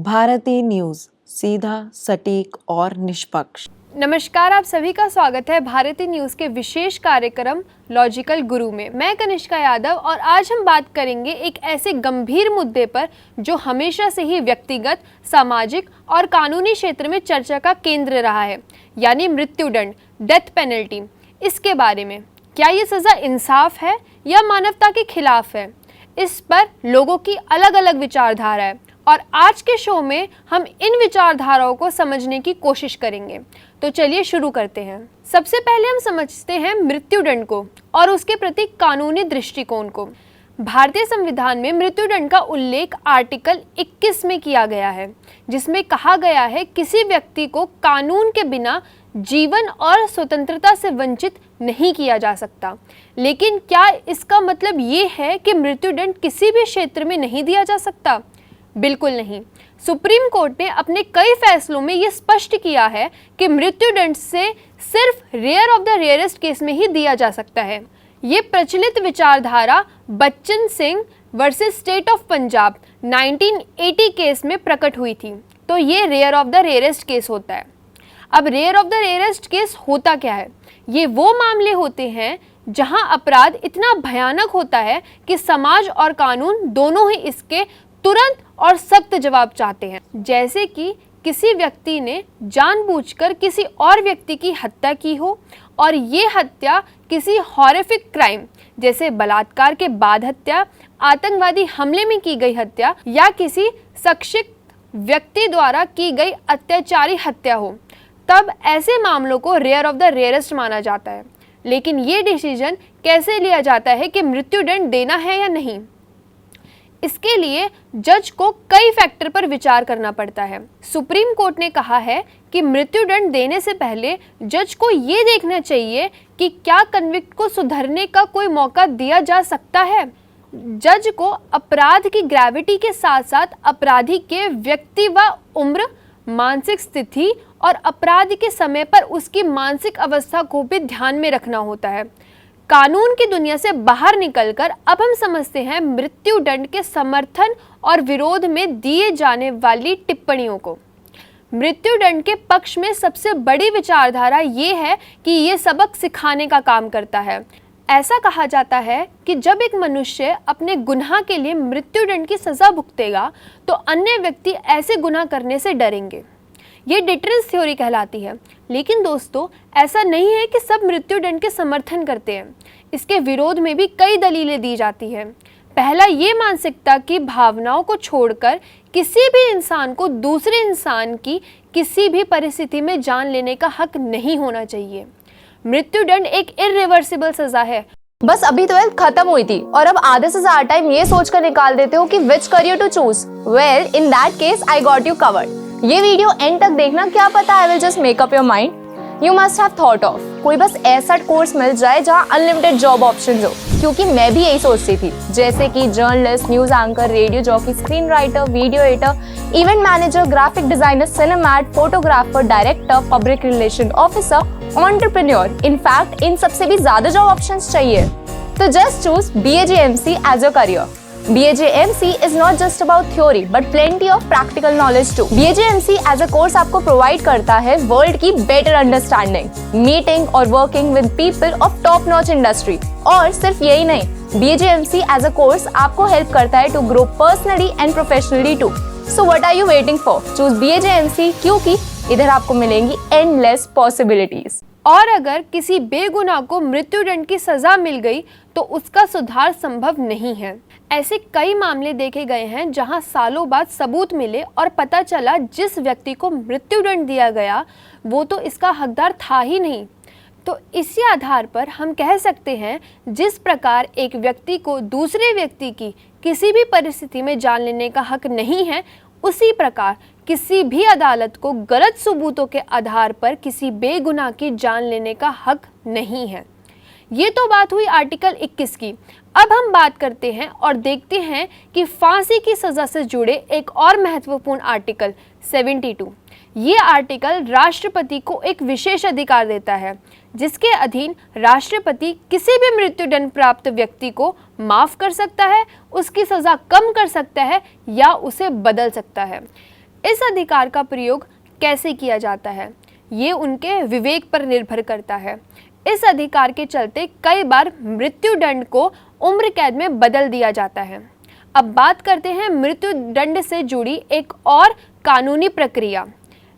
भारतीय न्यूज़, सीधा, सटीक और निष्पक्ष। नमस्कार, आप सभी का स्वागत है भारतीय न्यूज़ के विशेष कार्यक्रम लॉजिकल गुरु में। मैं कनिष्का यादव और आज हम बात करेंगे एक ऐसे गंभीर मुद्दे पर जो हमेशा से ही व्यक्तिगत, सामाजिक और कानूनी क्षेत्र में चर्चा का केंद्र रहा है, यानी मृत्युदंड, डेथ पेनल्टी। इसके बारे में क्या ये सज़ा इंसाफ है या मानवता के खिलाफ है, इस पर लोगों की अलग अलग विचारधारा है और आज के शो में हम इन विचारधाराओं को समझने की कोशिश करेंगे। तो चलिए शुरू करते हैं। सबसे पहले हम समझते हैं मृत्युदंड को और उसके प्रति कानूनी दृष्टिकोण को। भारतीय संविधान में मृत्युदंड का उल्लेख आर्टिकल 21 में किया गया है, जिसमें कहा गया है किसी व्यक्ति को कानून के बिना जीवन और स्वतंत्रता से वंचित नहीं किया जा सकता। लेकिन क्या इसका मतलब ये है कि मृत्युदंड किसी भी क्षेत्र में नहीं दिया जा सकता? बिल्कुल नहीं। सुप्रीम कोर्ट ने अपने कई फैसलों में ये स्पष्ट किया है कि मृत्युदंड से सिर्फ rare of the rarest case में ही दिया जा सकता है। ये प्रचलित विचारधारा Bachan Singh versus state of Punjab 1980 case में प्रकट हुई थी। तो ये rare of the rarest case होता है। अब rare of the rarest case होता क्या है? ये वो मामले होते हैं जहां अपराध इतना भयानक होता है कि समाज और कानून दोनों ही इसके तुरंत और सख्त जवाब चाहते हैं। जैसे कि किसी व्यक्ति ने जानबूझकर किसी और व्यक्ति की हत्या की हो और ये हत्या किसी हॉरिफिक क्राइम जैसे बलात्कार के बाद हत्या, आतंकवादी हमले में की गई हत्या या किसी शैक्षिक व्यक्ति द्वारा की गई अत्याचारी हत्या हो, तब ऐसे मामलों को रेयर ऑफ द रेयरेस्ट माना जाता है। लेकिन ये डिसीजन कैसे लिया जाता है कि मृत्युदंड देना है या नहीं, इसके लिए जज को कई फैक्टर पर विचार करना पड़ता है। सुप्रीम कोर्ट ने कहा है कि मृत्युदंड देने से पहले जज को ये देखना चाहिए कि क्या कन्विक्ट को सुधरने का कोई मौका दिया जा सकता है। जज को अपराध की ग्रेविटी के साथ साथ अपराधी के व्यक्ति व उम्र, मानसिक स्थिति और अपराध के समय पर उसकी मानसिक अवस्था को भी ध्यान में रखना होता है। कानून की दुनिया से बाहर निकलकर अब हम समझते हैं मृत्युदंड के समर्थन और विरोध में दिए जाने वाली टिप्पणियों को। मृत्युदंड के पक्ष में सबसे बड़ी विचारधारा ये है कि ये सबक सिखाने का काम करता है। ऐसा कहा जाता है कि जब एक मनुष्य अपने गुनाह के लिए मृत्युदंड की सज़ा भुगतेगा तो अन्य व्यक्ति ऐसे गुनाह करने से डरेंगे। ये डिटरेंस थ्योरी कहलाती है। लेकिन दोस्तों, ऐसा नहीं है कि सब मृत्युदंड के समर्थन करते हैं। इसके विरोध में भी कई दलीलें दी जाती हैं। पहला, ये मानसिकता की भावनाओं को छोड़कर किसी भी इंसान को दूसरे इंसान की किसी भी परिस्थिति में जान लेने का हक नहीं होना चाहिए। मृत्युदंड एक इर्रिवर्सिबल सजा है। बस अभी 12th खत्म हुई थी और अब आधे से ज्यादा टाइम ये सोचकर निकाल देते हो कि which career to choose. Well, in that case I got you covered. ये वीडियो एंड तक देखना, क्या पता I will just make up your mind. You must have thought of कोई बस ऐसा कोर्स मिल जाए जहाँ अनलिमिटेड जॉब ऑप्शंस हो, क्योंकि मैं भी यही सोचती थी। जैसे कि journalist, news anchor, radio jockey, screen writer, video editor, event manager, graphic designer, सिनेमैट, photographer, director, public relation officer, entrepreneur. In fact इन सबसे भी ज्यादा जॉब ऑप्शंस चाहिए। तो just choose BAJMC as your career. BAJMC is not just about theory but plenty of practical knowledge too. BAJMC as a course आपको provide करता है world की better understanding, meeting और working with people of top notch industry। और सिर्फ यही नहीं, BAJMC as a course आपको help करता है to grow personally and professionally too. So what are you waiting for? Choose BAJMC, क्योंकि इधर आपको मिलेंगी endless possibilities। और अगर किसी बेगुनाह को मृत्युदंड की सज़ा मिल गई तो उसका सुधार संभव नहीं है। ऐसे कई मामले देखे गए हैं जहां सालों बाद सबूत मिले और पता चला जिस व्यक्ति को मृत्युदंड दिया गया वो तो इसका हकदार था ही नहीं। तो इसी आधार पर हम कह सकते हैं जिस प्रकार एक व्यक्ति को दूसरे व्यक्ति की किसी भी परिस्थिति में जान लेने का हक नहीं है, उसी प्रकार किसी भी अदालत को गलत सबूतों के आधार पर किसी बेगुनाह की जान लेने का हक नहीं है। ये तो बात हुई आर्टिकल 21 की। अब हम बात करते हैं और देखते हैं कि फांसी की सज़ा से जुड़े एक और महत्वपूर्ण आर्टिकल 72। ये आर्टिकल राष्ट्रपति को एक विशेष अधिकार देता है, जिसके अधीन राष्ट्रपति किसी भी मृत्युदंड प्राप्त व्यक्ति को माफ़ कर सकता है, उसकी सज़ा कम कर सकता है या उसे बदल सकता है। इस अधिकार का प्रयोग कैसे किया जाता है, ये उनके विवेक पर निर्भर करता है। इस अधिकार के चलते कई बार मृत्यु दंड को उम्र कैद में बदल दिया जाता है। अब बात करते हैं मृत्यु दंड से जुड़ी एक और कानूनी प्रक्रिया,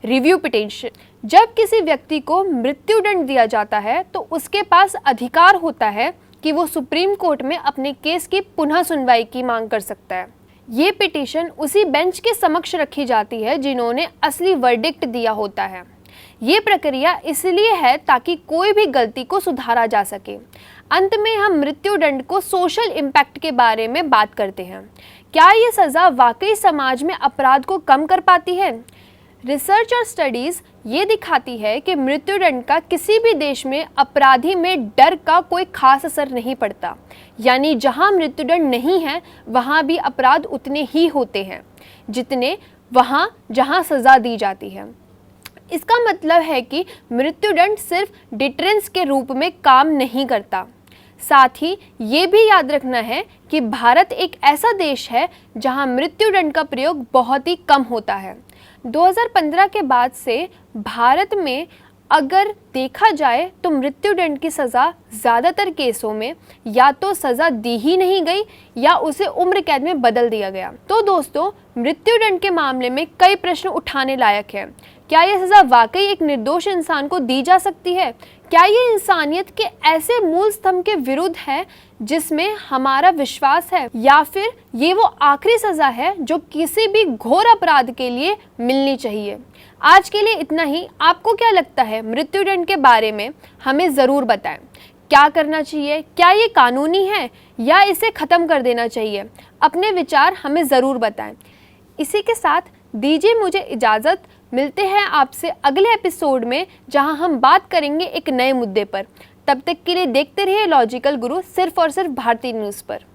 रिव्यू पिटीशन। जब किसी व्यक्ति को मृत्यु दंड दिया जाता है तो उसके पास अधिकार होता है कि वो सुप्रीम कोर्ट में अपने केस की पुनः सुनवाई की मांग कर सकता है। ये पिटीशन उसी बेंच के समक्ष रखी जाती है जिन्होंने असली वर्डिक्ट दिया होता है। ये प्रक्रिया इसलिए है ताकि कोई भी गलती को सुधारा जा सके। अंत में हम मृत्यु दंड को सोशल इम्पैक्ट के बारे में बात करते हैं। क्या ये सज़ा वाकई समाज में अपराध को कम कर पाती है? रिसर्च और स्टडीज़ ये दिखाती है कि मृत्यु दंड का किसी भी देश में अपराधी में डर का कोई खास असर नहीं पड़ता। यानी जहाँ मृत्यु दंड नहीं है वहाँ भी अपराध उतने ही होते हैं जितने वहाँ जहाँ सज़ा दी जाती है। इसका मतलब है कि मृत्युदंड सिर्फ डिटरेंस के रूप में काम नहीं करता। साथ ही ये भी याद रखना है कि भारत एक ऐसा देश है जहां मृत्युदंड का प्रयोग बहुत ही कम होता है। 2015 के बाद से भारत में अगर देखा जाए तो मृत्युदंड की सज़ा ज़्यादातर केसों में या तो सज़ा दी ही नहीं गई या उसे उम्र कैद में बदल दिया गया। तो दोस्तों, मृत्युदंड के मामले में कई प्रश्न उठाने लायक है। क्या यह सज़ा वाकई एक निर्दोष इंसान को दी जा सकती है? क्या ये इंसानियत के ऐसे मूल स्तंभ के विरुद्ध है जिसमें हमारा विश्वास है, या फिर ये वो आखिरी सज़ा है जो किसी भी घोर अपराध के लिए मिलनी चाहिए? आज के लिए इतना ही। आपको क्या लगता है मृत्युदंड के बारे में? हमें ज़रूर बताएं। क्या करना चाहिए? क्या ये कानूनी है या इसे ख़त्म कर देना चाहिए? अपने विचार हमें ज़रूर बताएं। इसी के साथ दीजिए मुझे इजाज़त। मिलते हैं आपसे अगले एपिसोड में जहां हम बात करेंगे एक नए मुद्दे पर। तब तक के लिए देखते रहिए लॉजिकल गुरु, सिर्फ और सिर्फ भारतीय न्यूज़ पर।